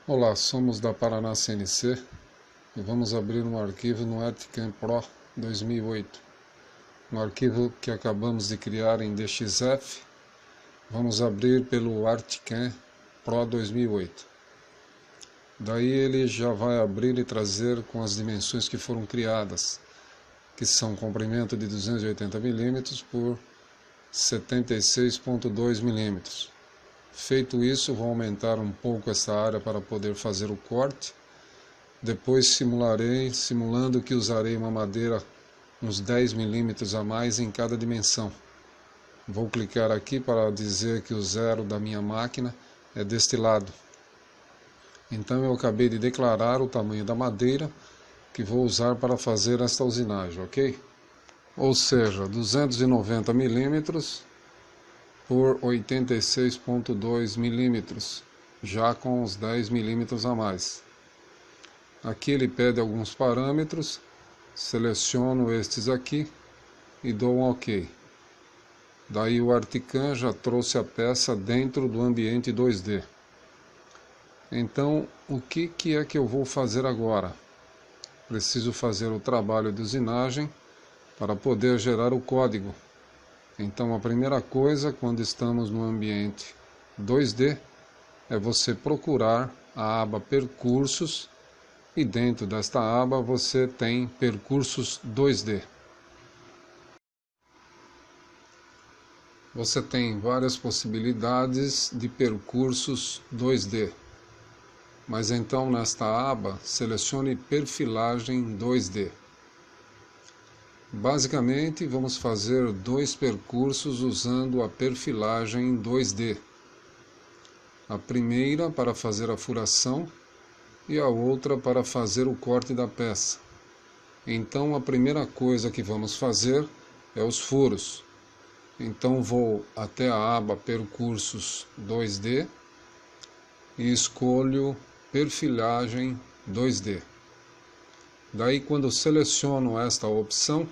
Olá, somos da Paraná CNC e vamos abrir um arquivo no Articam Pro 2008. Um arquivo que acabamos de criar em DXF. Vamos abrir pelo Articam Pro 2008. Daí ele já vai abrir e trazer com as dimensões que foram criadas, que são comprimento de 280 mm por 76,2 mm. Feito isso, vou aumentar um pouco essa área para poder fazer o corte. Depois simulando que usarei uma madeira uns 10 mm a mais em cada dimensão. Vou clicar aqui para dizer que o zero da minha máquina é deste lado. Então eu acabei de declarar o tamanho da madeira que vou usar para fazer esta usinagem, ok? Ou seja, 290 mm por 86,2 mm, já com os 10 mm a mais. Aqui ele pede alguns parâmetros, seleciono estes aqui e dou um OK. Daí o Articam já trouxe a peça dentro do ambiente 2D. Então, o que é que eu vou fazer agora? Preciso fazer o trabalho de usinagem para poder gerar o código. Então, a primeira coisa, quando estamos no ambiente 2D, é você procurar a aba Percursos e dentro desta aba você tem Percursos 2D. Você tem várias possibilidades de percursos 2D. Mas então nesta aba, selecione Perfilagem 2D. Basicamente, vamos fazer dois percursos usando a perfilagem 2D. A primeira para fazer a furação e a outra para fazer o corte da peça. Então a primeira coisa que vamos fazer é os furos. Então vou até a aba Percursos 2D e escolho Perfilagem 2D. Daí quando seleciono esta opção,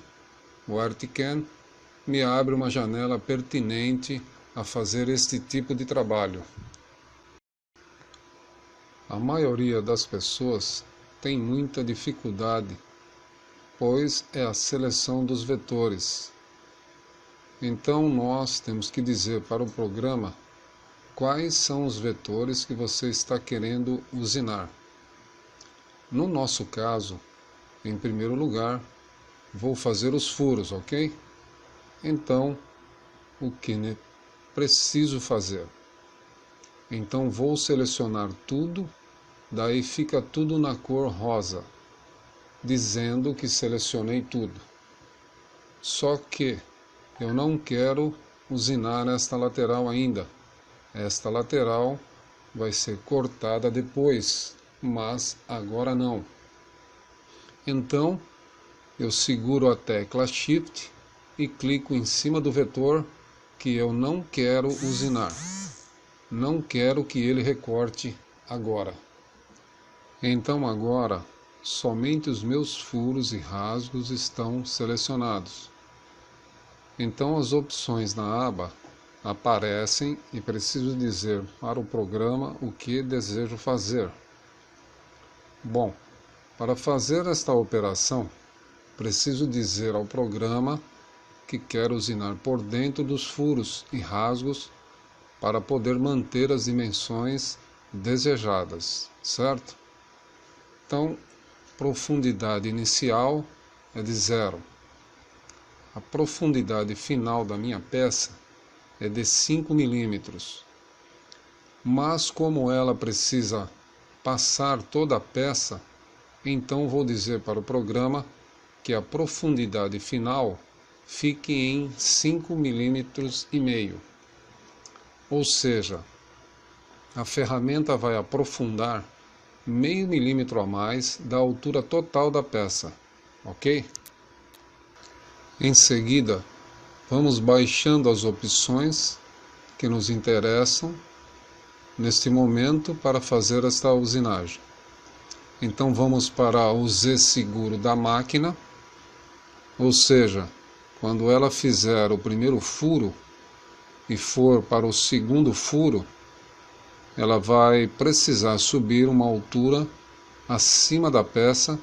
o Articam me abre uma janela pertinente a fazer este tipo de trabalho. A maioria das pessoas tem muita dificuldade, pois é a seleção dos vetores. Então nós temos que dizer para o programa quais são os vetores que você está querendo usinar. No nosso caso, em primeiro lugar, vou fazer os furos, ok? Então, o que preciso fazer? Então vou selecionar tudo, daí fica tudo na cor rosa, dizendo que selecionei tudo. Só que eu não quero usinar esta lateral ainda. Esta lateral vai ser cortada depois, mas agora não. Então, eu seguro a tecla Shift e clico em cima do vetor que eu não quero usinar. Não quero que ele recorte agora. Então agora, somente os meus furos e rasgos estão selecionados. Então as opções na aba aparecem e preciso dizer para o programa o que desejo fazer. Bom, para fazer esta operação, preciso dizer ao programa que quero usinar por dentro dos furos e rasgos para poder manter as dimensões desejadas, certo? Então, profundidade inicial é de 0. A profundidade final da minha peça é de 5 mm. Mas como ela precisa passar toda a peça, então vou dizer para o programa que a profundidade final fique em 5,5 mm. Ou seja, a ferramenta vai aprofundar meio milímetro a mais da altura total da peça, ok? Em seguida, vamos baixando as opções que nos interessam neste momento para fazer esta usinagem. Então vamos para o Z seguro da máquina, ou seja, quando ela fizer o primeiro furo e for para o segundo furo, ela vai precisar subir uma altura acima da peça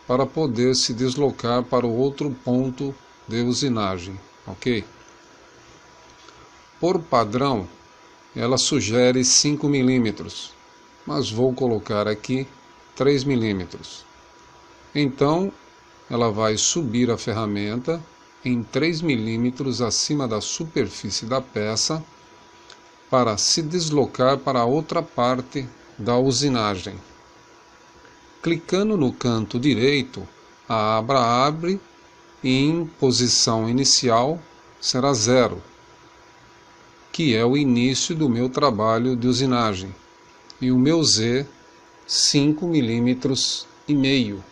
para poder se deslocar para o outro ponto de usinagem, ok? Por padrão, ela sugere 5 milímetros, mas vou colocar aqui 3 milímetros. Então, ela vai subir a ferramenta em 3 milímetros acima da superfície da peça para se deslocar para a outra parte da usinagem. Clicando no canto direito, a aba abre e em posição inicial será 0, que é o início do meu trabalho de usinagem, e o meu Z 5 milímetros e meio.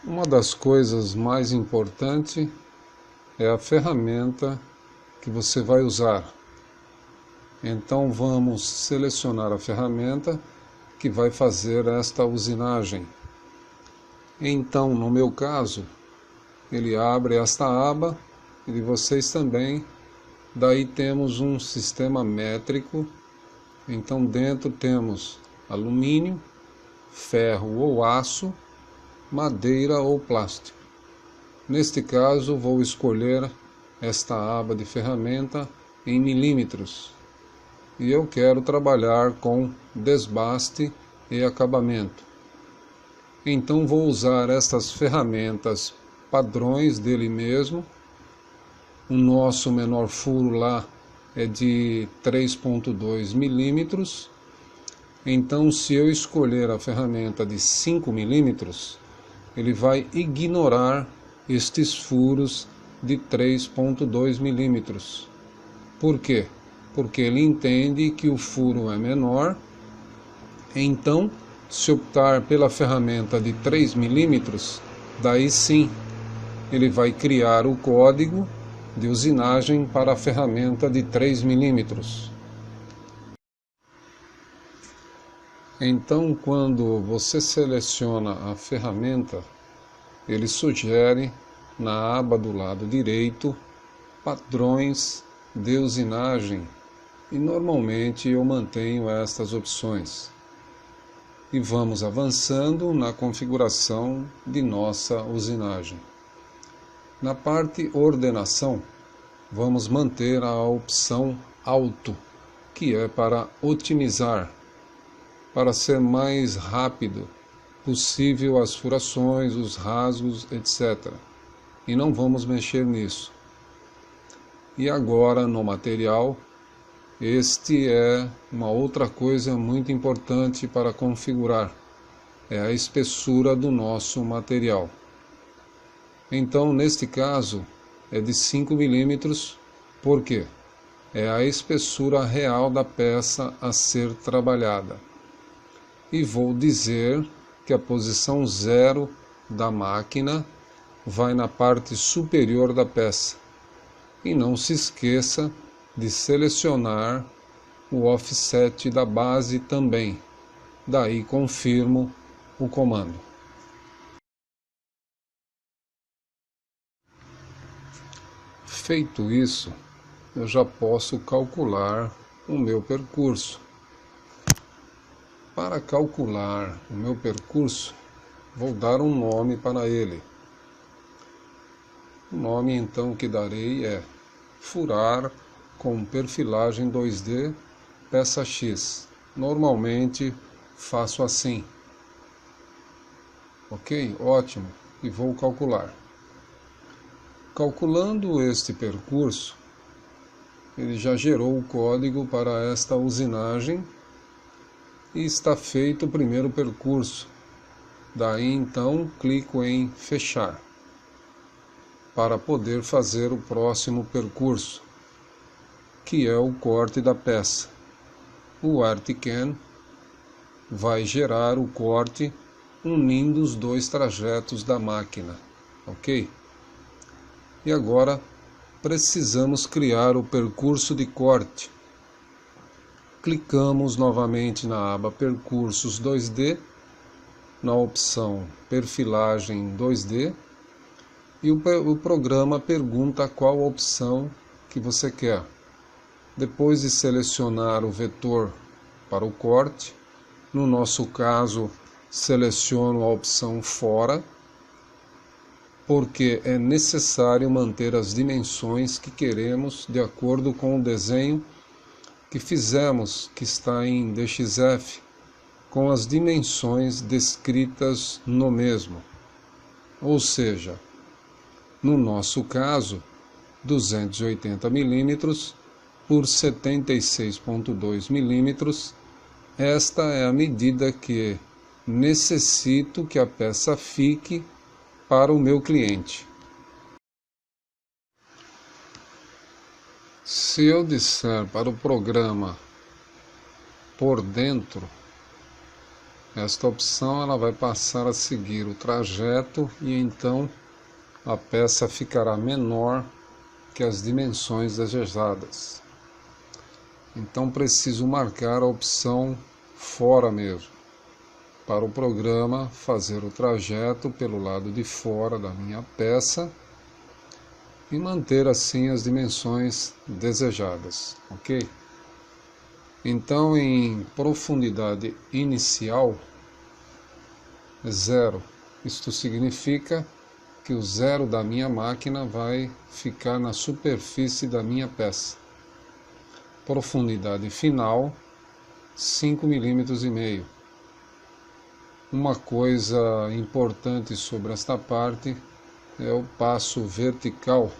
Uma das coisas mais importantes é a ferramenta que você vai usar. Então vamos selecionar a ferramenta que vai fazer esta usinagem. Então, no meu caso, ele abre esta aba e de vocês também. Daí temos um sistema métrico. Então dentro temos alumínio, ferro ou aço, madeira ou plástico. Neste caso vou escolher esta aba de ferramenta em milímetros e eu quero trabalhar com desbaste e acabamento. Então vou usar estas ferramentas padrões dele mesmo. O nosso menor furo lá é de 3,2 milímetros. Então, se eu escolher a ferramenta de 5 milímetros, ele vai ignorar estes furos de 3,2 milímetros. Por quê? Porque ele entende que o furo é menor. Então, se optar pela ferramenta de 3 milímetros, daí sim, ele vai criar o código de usinagem para a ferramenta de 3 milímetros. Então, quando você seleciona a ferramenta, ele sugere na aba do lado direito padrões de usinagem e normalmente eu mantenho estas opções. E vamos avançando na configuração de nossa usinagem. Na parte ordenação, vamos manter a opção Auto, que é para otimizar, para ser mais rápido possível as furações, os rasgos, etc. E não vamos mexer nisso. E agora no material, este é uma outra coisa muito importante para configurar, é a espessura do nosso material. Então, neste caso, é de 5 milímetros, por quê? É a espessura real da peça a ser trabalhada. E vou dizer que a posição 0 da máquina vai na parte superior da peça. E não se esqueça de selecionar o offset da base também. Daí confirmo o comando. Feito isso, eu já posso calcular o meu percurso. Para calcular o meu percurso, vou dar um nome para ele. O nome então que darei é furar com perfilagem 2D peça X. Normalmente faço assim. Ok? Ótimo. E vou calcular. Calculando este percurso, ele já gerou o código para esta usinagem e está feito o primeiro percurso. Daí então clico em fechar para poder fazer o próximo percurso, que é o corte da peça. O ArtCAM vai gerar o corte unindo os dois trajetos da máquina, ok? E agora precisamos criar o percurso de corte. Clicamos novamente na aba Percursos 2D, na opção Perfilagem 2D, e o programa pergunta qual opção que você quer. Depois de selecionar o vetor para o corte, no nosso caso, seleciono a opção fora, porque é necessário manter as dimensões que queremos de acordo com o desenho que fizemos, que está em DXF, com as dimensões descritas no mesmo. Ou seja, no nosso caso, 280 mm por 76,2 mm, esta é a medida que necessito que a peça fique para o meu cliente. Se eu disser para o programa por dentro, esta opção ela vai passar a seguir o trajeto e então a peça ficará menor que as dimensões desejadas. Então preciso marcar a opção fora mesmo, para o programa fazer o trajeto pelo lado de fora da minha peça e manter assim as dimensões desejadas, ok? Então, em profundidade inicial, 0. Isto significa que o 0 da minha máquina vai ficar na superfície da minha peça. Profundidade final, 5,5 mm. Uma coisa importante sobre esta parte é o passo vertical.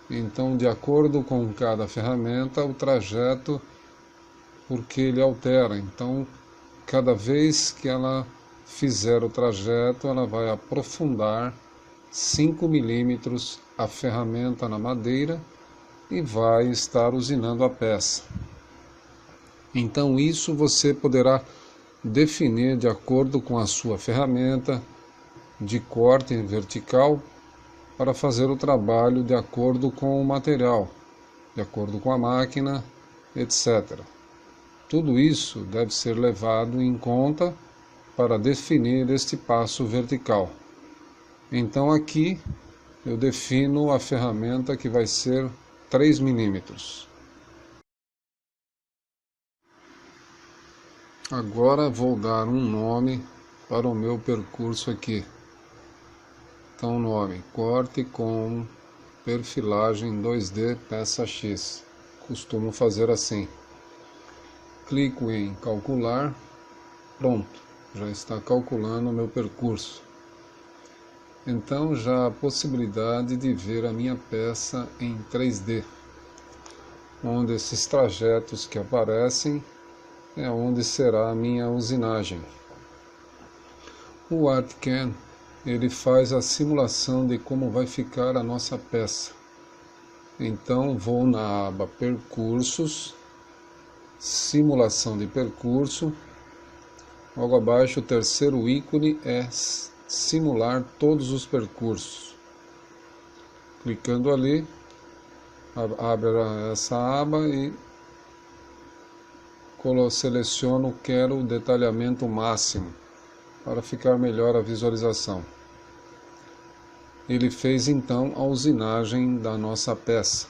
Então, de acordo com cada ferramenta, o trajeto, porque ele altera. Então, cada vez que ela fizer o trajeto, ela vai aprofundar 5 mm a ferramenta na madeira e vai estar usinando a peça. Então, isso você poderá definir de acordo com a sua ferramenta de corte em vertical para fazer o trabalho de acordo com o material, de acordo com a máquina, etc. Tudo isso deve ser levado em conta para definir este passo vertical. Então aqui eu defino a ferramenta que vai ser 3 mm. Agora vou dar um nome para o meu percurso aqui. Então, nome: corte com perfilagem 2D peça X. Costumo fazer assim. Clico em calcular. Pronto, já está calculando o meu percurso. Então já há a possibilidade de ver a minha peça em 3D, onde esses trajetos que aparecem é onde será a minha usinagem. O ArtCAM ele faz a simulação de como vai ficar a nossa peça. Então vou na aba Percursos, Simulação de percurso. Logo abaixo o terceiro ícone é Simular todos os percursos. Clicando ali, abre essa aba e seleciono Quero o detalhamento máximo, para ficar melhor a visualização. Ele fez então a usinagem da nossa peça.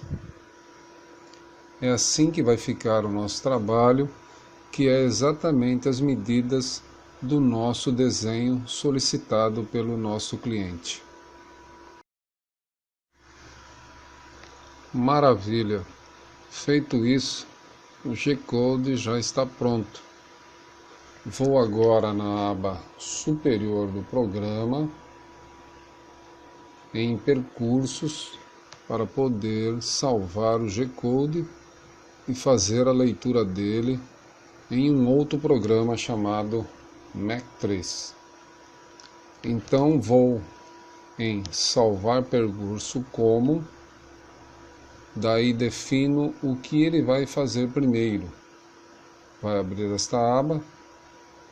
É assim que vai ficar o nosso trabalho, que é exatamente as medidas do nosso desenho solicitado pelo nosso cliente. Maravilha! Feito isso, o G-Code já está pronto. Vou agora na aba superior do programa, em Percursos, para poder salvar o G-Code e fazer a leitura dele em um outro programa chamado Mac3. Então vou em Salvar Percurso como, daí defino o que ele vai fazer primeiro. Vai abrir esta aba.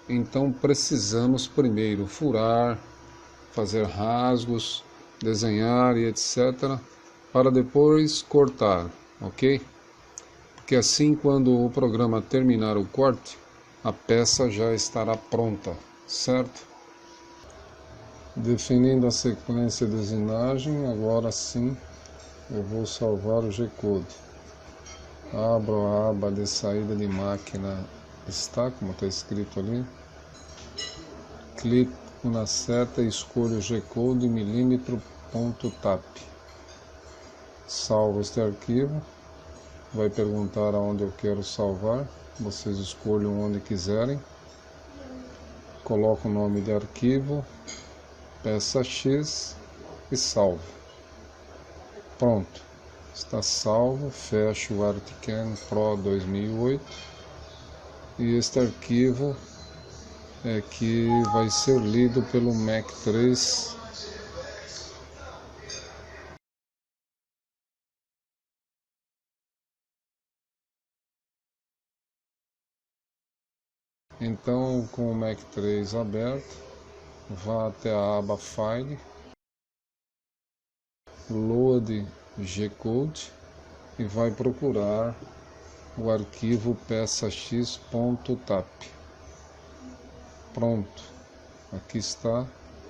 Então precisamos primeiro furar, fazer rasgos, desenhar e etc. para depois cortar, ok? Porque assim quando o programa terminar o corte, a peça já estará pronta, certo? Definindo a sequência de usinagem, agora sim eu vou salvar o G-Code. Abro a aba de saída de máquina, está como está escrito ali. Clico na seta e escolho o G-Code milímetro.tap. Salvo este arquivo. Vai perguntar aonde eu quero salvar. Vocês escolham onde quiserem. Coloco o nome de arquivo, peça X e salvo. Pronto, está salvo. Fecho o ArtCam Pro 2008 e este arquivo é que vai ser lido pelo Mac 3. Então, com o Mac 3 aberto, vá até a aba File, Load G-Code e vai procurar o arquivo peçax.tap. Pronto, aqui está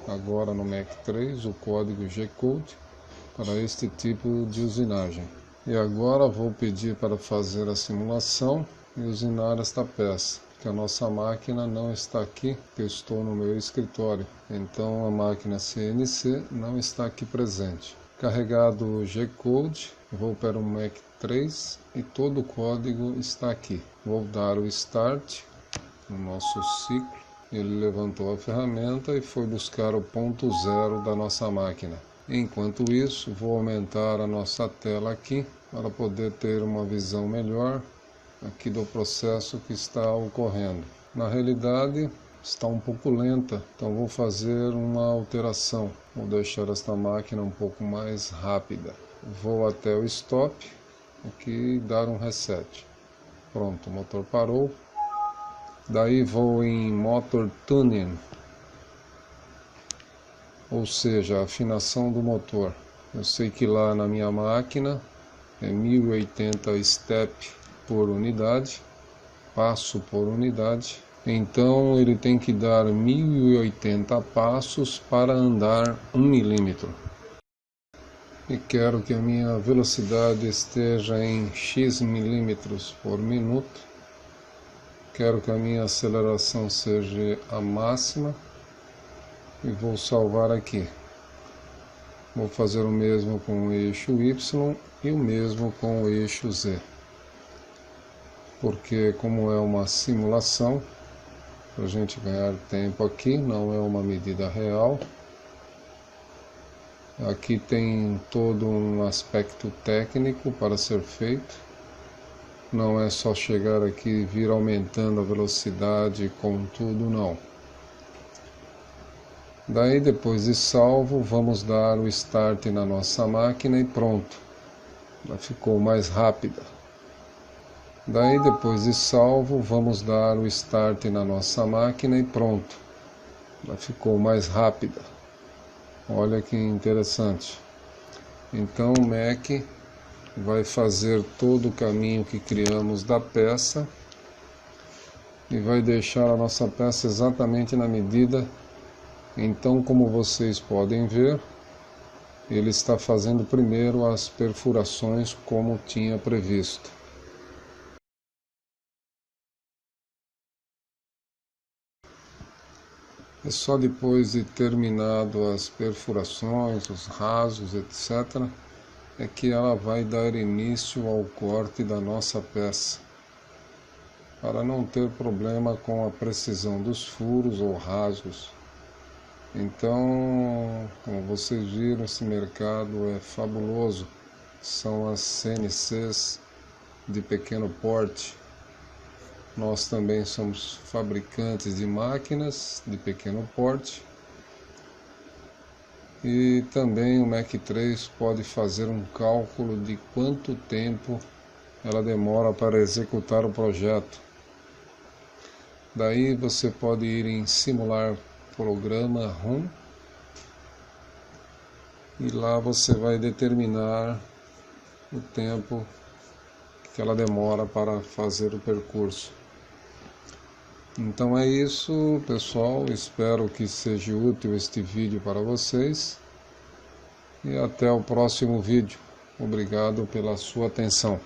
agora no Mac 3 o código G-Code para este tipo de usinagem. E agora vou pedir para fazer a simulação e usinar esta peça, que a nossa máquina não está aqui, que eu estou no meu escritório, então a máquina CNC não está aqui presente. Carregado o G-Code, vou para o Mac 3 e todo o código está aqui. Vou dar o Start no nosso ciclo. Ele levantou a ferramenta e foi buscar o ponto zero da nossa máquina. Enquanto isso, vou aumentar a nossa tela aqui para poder ter uma visão melhor aqui do processo que está ocorrendo. Na realidade, está um pouco lenta, então vou fazer uma alteração. Vou deixar esta máquina um pouco mais rápida. Vou até o stop aqui e dar um reset. Pronto, o motor parou. Daí vou em Motor Tuning, ou seja, a afinação do motor. Eu sei que lá na minha máquina é 1080 step por unidade, passo por unidade. Então ele tem que dar 1080 passos para andar 1 milímetro. E quero que a minha velocidade esteja em x milímetros por minuto. Quero que a minha aceleração seja a máxima e vou salvar aqui. Vou fazer o mesmo com o eixo Y e o mesmo com o eixo Z. Porque como é uma simulação, para a gente ganhar tempo aqui, não é uma medida real. Aqui tem todo um aspecto técnico para ser feito. Não é só chegar aqui e vir aumentando a velocidade com tudo, não. Daí depois de salvo, vamos dar o Start na nossa máquina e pronto. Ela ficou mais rápida. Daí depois de salvo, vamos dar o Start na nossa máquina e pronto. Ela ficou mais rápida. Olha que interessante. Então o Mac vai fazer todo o caminho que criamos da peça e vai deixar a nossa peça exatamente na medida. Então, como vocês podem ver, ele está fazendo primeiro as perfurações como tinha previsto. É só depois de terminado as perfurações, os rasos, etc., é que ela vai dar início ao corte da nossa peça, para não ter problema com a precisão dos furos ou rasgos. Então, como vocês viram, esse mercado é fabuloso. São as CNCs de pequeno porte. Nós também somos fabricantes de máquinas de pequeno porte. E também o Mac 3 pode fazer um cálculo de quanto tempo ela demora para executar o projeto. Daí você pode ir em simular programa ROM e lá você vai determinar o tempo que ela demora para fazer o percurso. Então é isso, pessoal. Espero que seja útil este vídeo para vocês. E até o próximo vídeo. Obrigado pela sua atenção.